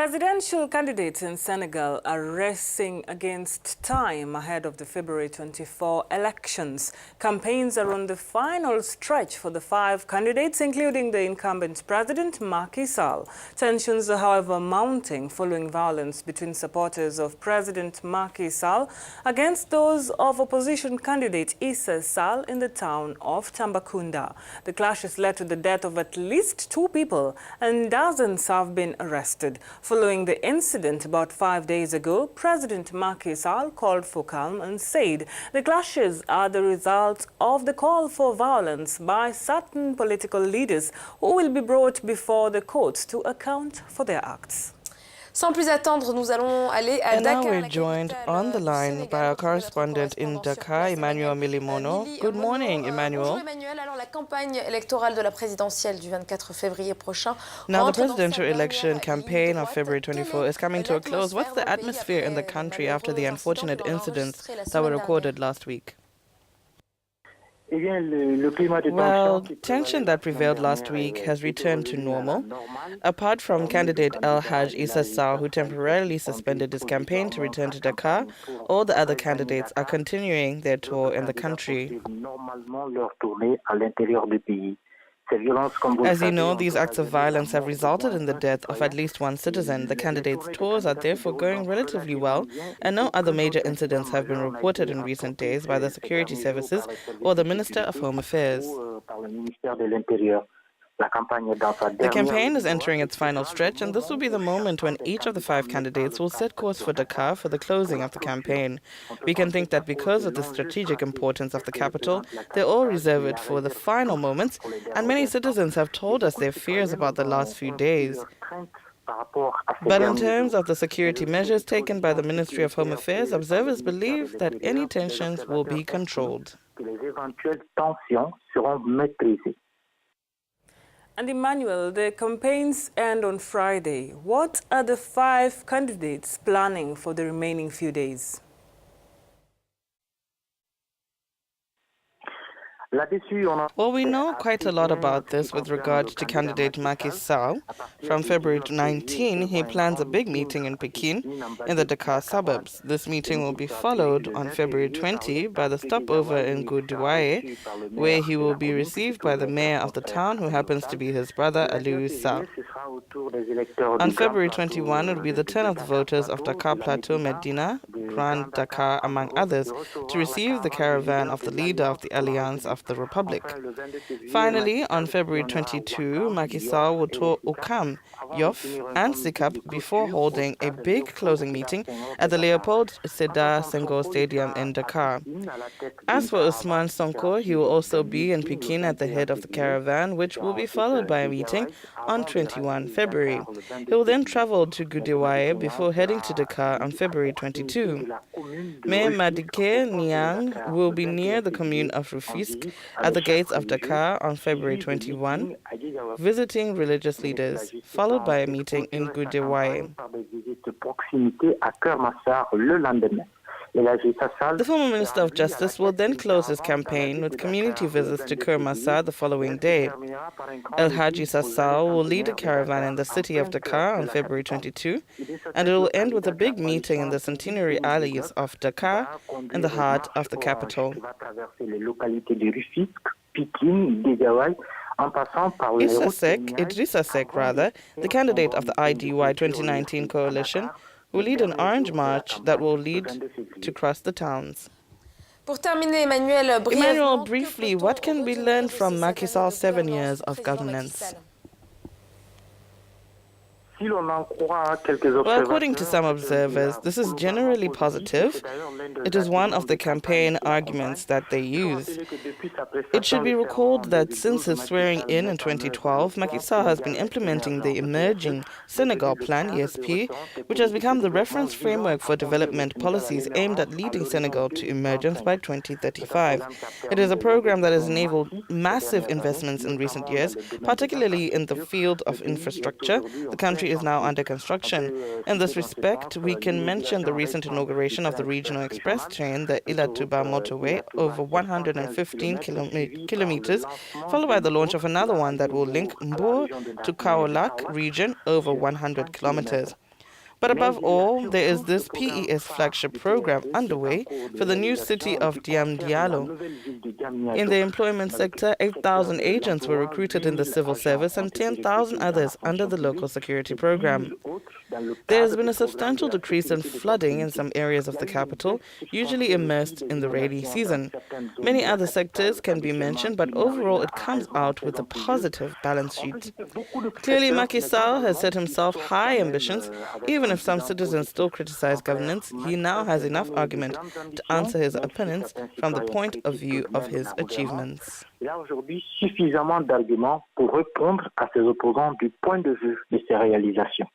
Presidential candidates in Senegal are racing against time ahead of the February 24 elections. Campaigns are on the final stretch for the 5 candidates, including the incumbent President Macky Sall. Tensions are, however, mounting following violence between supporters of President Macky Sall against those of opposition candidate Issa Sall in the town of Tambacounda. The clashes led to the death of at least 2 people and dozens have been arrested. Following the incident about 5 days ago, President Macky Sall called for calm and said the clashes are the result of the call for violence by certain political leaders who will be brought before the courts to account for their acts. Sans plus attendre, nous allons aller à Dakar. And now we're joined on the line by our correspondent in Dakar, Emmanuel Milimono. Good morning, Emmanuel. Bonjour Emmanuel. Alors la campagne électorale de la présidentielle du 24 février prochain. Now the presidential election campaign of February 24 is coming to a close. What's the atmosphere in the country after the unfortunate incidents that were recorded last week? Well, tension that prevailed last week has returned to normal. Apart from candidate Issa Sall, who temporarily suspended his campaign to return to Dakar, all the other candidates are continuing their tour in the country. As you know, these acts of violence have resulted in the death of at least 1 citizen. The candidates' tours are therefore going relatively well, and no other major incidents have been reported in recent days by the security services or the Minister of Home Affairs. The campaign is entering its final stretch, and this will be the moment when each of the 5 candidates will set course for Dakar for the closing of the campaign. We can think that because of the strategic importance of the capital, they all reserve it for the final moments, and many citizens have told us their fears about the last few days. But in terms of the security measures taken by the Ministry of Home Affairs, observers believe that any tensions will be controlled. And Emmanuel, the campaigns end on Friday. What are the 5 candidates planning for the remaining few days? Well, we know quite a lot about this with regard to candidate Macky Sall. From February 19, he plans a big meeting in Pekin in the Dakar suburbs. This meeting will be followed on February 20 by the stopover in Goudiouaye, where he will be received by the mayor of the town, who happens to be his brother, Issa. On February 21, it will be the turn of the voters of Dakar Plateau, Medina, Grand Dakar, among others, to receive the caravan of the leader of the Alliance of the Republic. Finally, on February 22, Macky Sall will tour Ouakam, Yoff and Sikap before holding a big closing meeting at the Leopold Sédar Senghor Stadium in Dakar. As for Ousmane Sonko, he will also be in Pekin at the head of the caravan, which will be followed by a meeting on 21 February. He will then travel to Goudiouaye before heading to Dakar on February 22. Mayor Madické Niang will be near the commune of Rufisque at the gates of Dakar on February 21, visiting religious leaders, followed by a meeting in Goudiouaye. The former Minister of Justice will then close his campaign with community visits to Kermassar the following day. Issa Sall will lead a caravan in the city of Dakar on February 22, and it will end with a big meeting in the centenary alleys of Dakar in the heart of the capital. Idrissa Seck, the candidate of the IDY 2019 coalition, will lead an orange march that will lead to cross the towns. Emmanuel, briefly, what can be learned from Macky Sall's 7 years of governance? Well, according to some observers, this is generally positive. It is one of the campaign arguments that they use. It should be recalled that since his swearing in 2012, Macky Sall has been implementing the Emerging Senegal Plan, ESP, which has become the reference framework for development policies aimed at leading Senegal to emergence by 2035. It is a program that has enabled massive investments in recent years, particularly in the field of infrastructure. The country is now under construction. In this respect, we can mention the recent inauguration of the regional express train, the Ila-Touba motorway, over 115 kilometers, followed by the launch of another one that will link Mbour to Kaolack region over 100 kilometers. But above all, there is this PES flagship program underway for the new city of Diamniadio. In the employment sector, 8,000 agents were recruited in the civil service and 10,000 others under the local security program. There has been a substantial decrease in flooding in some areas of the capital, usually immersed in the rainy season. Many other sectors can be mentioned, but overall it comes out with a positive balance sheet. Clearly, Macky Sall has set himself high ambitions. Even if some citizens still criticize governance, he now has enough argument to answer his opponents from the point of view of his achievements. Il a aujourd'hui suffisamment d'arguments pour répondre à ses opposants du point de vue de ses réalisations.